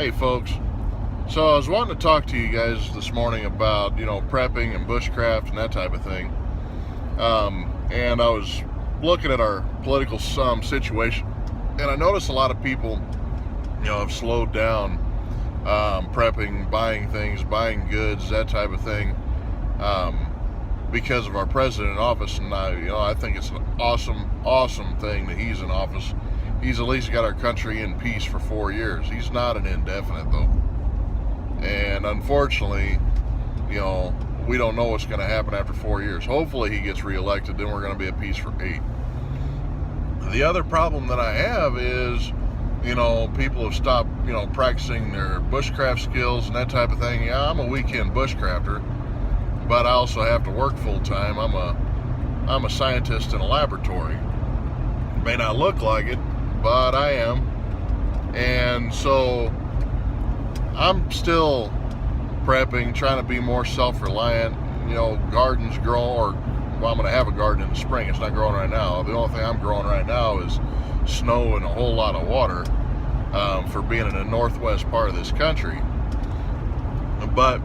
Hey folks, so I was wanting to talk to you guys this morning about, prepping and bushcraft and that type of thing. And I was looking at our political situation, and I noticed a lot of people, have slowed down prepping, buying things, buying goods, that type of thing, because of our president in office. And I think it's an awesome thing that he's in office. He's at least got our country in peace for 4 years. He's not an indefinite, though. And unfortunately, we don't know what's going to happen after 4 years. Hopefully he gets reelected, then we're going to be at peace for 8. The other problem that I have is, people have stopped, practicing their bushcraft skills and that type of thing. Yeah, I'm a weekend bushcrafter, but I also have to work full time. I'm a scientist in a laboratory. It may not look like it, but I am. And so I'm still prepping, trying to be more self-reliant. Gardens grow, I'm going to have a garden in the spring. It's not growing right now. The only thing I'm growing right now is snow and a whole lot of water, for being in the northwest part of this country. But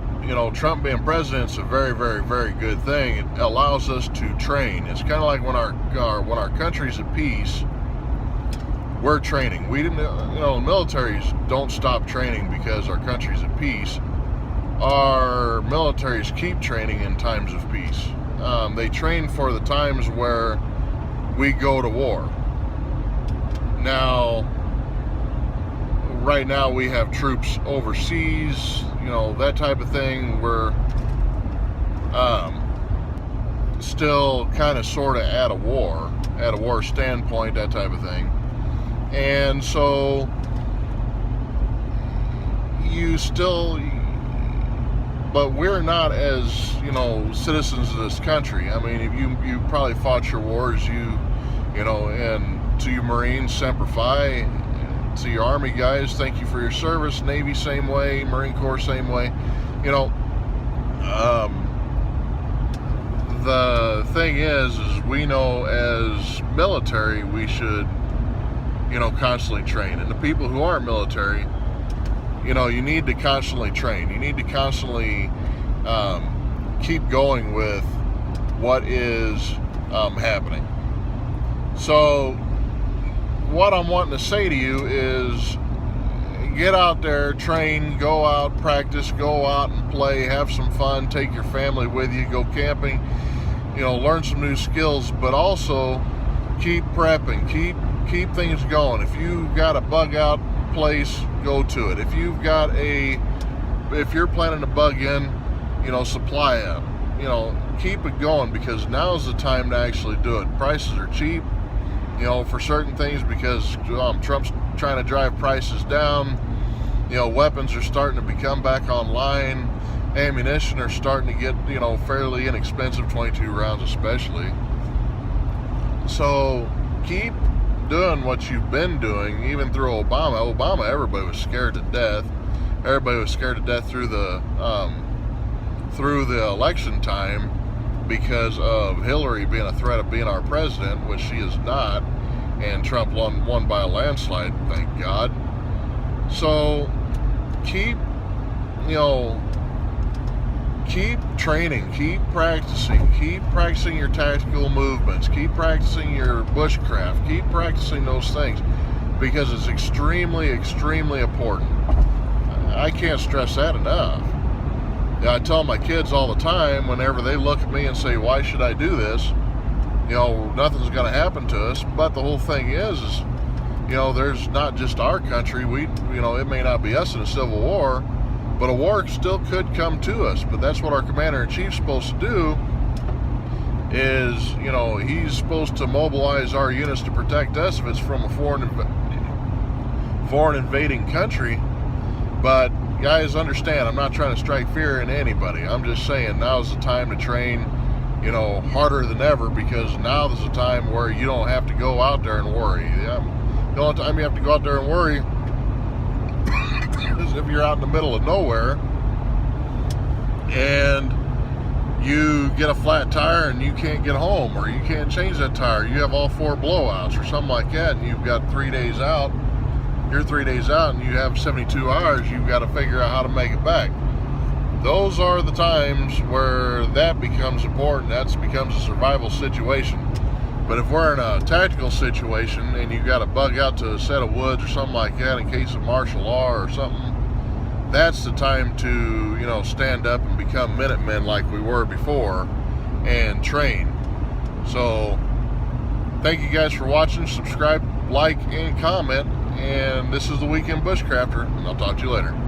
Trump being president is a very, very, very good thing. It allows us to train. It's kind of like when our country's at peace, we're training. We didn't, militaries don't stop training because our country's at peace. Our militaries keep training in times of peace. They train for the times where we go to war. Now, right now we have troops overseas, that type of thing. We're still kind of sort of at a war standpoint, that type of thing. And so but we're not as, citizens of this country. I mean, if you probably fought your wars, and to you Marines, Semper Fi, to your Army guys, thank you for your service. Navy, same way. Marine Corps, same way. The thing is we know as military we should, constantly train. And the people who aren't military, you need to constantly train. You need to constantly keep going with what is happening. So what I'm wanting to say to you is get out there, train, go out, practice, go out and play, have some fun, take your family with you, go camping, learn some new skills, but also keep prepping, keep things going. If you've got a bug out place, go to it. If you're planning to bug in, supply it. Keep it going, because now's the time to actually do it. Prices are cheap, for certain things, because Trump's trying to drive prices down. Weapons are starting to become back online. Ammunition are starting to get, fairly inexpensive, 22 rounds especially. So keep doing what you've been doing, even through Obama. Everybody was scared to death. Everybody was scared to death through the election time because of Hillary being a threat of being our president, which she is not, and Trump won by a landslide, thank God. So keep training, keep practicing your tactical movements, keep practicing your bushcraft, keep practicing those things, because it's extremely, extremely important. I can't stress that enough. I tell my kids all the time, whenever they look at me and say, why should I do this? Nothing's going to happen to us. But the whole thing is there's not just our country. It may not be us in a civil war, but a war still could come to us. But that's what our commander-in-chief's supposed to do, is, he's supposed to mobilize our units to protect us if it's from a foreign invading country. But guys, understand, I'm not trying to strike fear in anybody. I'm just saying now's the time to train, harder than ever, because now there's a time where you don't have to go out there and worry. The only time you have to go out there and worry is if you're out in the middle of nowhere and you get a flat tire and you can't get home, or you can't change that tire. You have all 4 blowouts or something like that, and you've got 3 days out. you're 3 days out and you have 72 hours, you've got to figure out how to make it back. Those are the times where that becomes important. That becomes a survival situation. But if we're in a tactical situation and you got to bug out to a set of woods or something like that in case of martial law or something, that's the time to, stand up and become Minutemen like we were before and train. So thank you guys for watching. Subscribe, like, and comment. And this is the Weekend Bushcrafter, and I'll talk to you later.